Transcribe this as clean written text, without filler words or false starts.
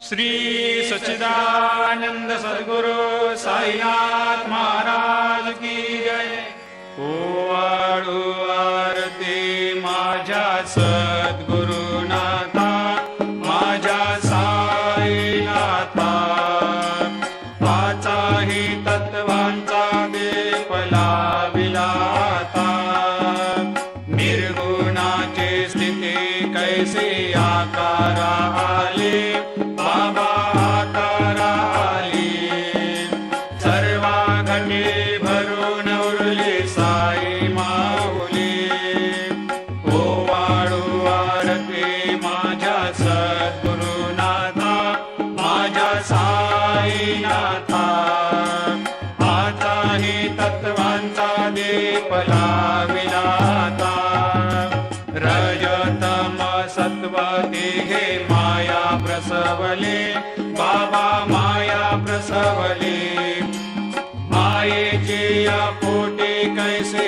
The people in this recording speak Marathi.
श्री सच्चिदानंद सद्गुरु साईनाथ महाराज की जय। ओवाळू आरती माझ्या सद्गुरुनाथा, माझ्या साईनाथा, पाचाही तत्वांचा दीप लाविला आता। निर्गुणाची स्थिती कैसे आकारा आले, बाबा आकारा आली। सर्वा घटे भरून उरली साई माऊली। ओवाळू आरती माझ्या सद्गुरुनाथा, माझ्या साईनाथा, आताही तत्वांचा दीप लाविला आता। रजतम सत्व तिघे माया प्रसवले, बाबा माया प्रसवले। मायेची पोटी कैसे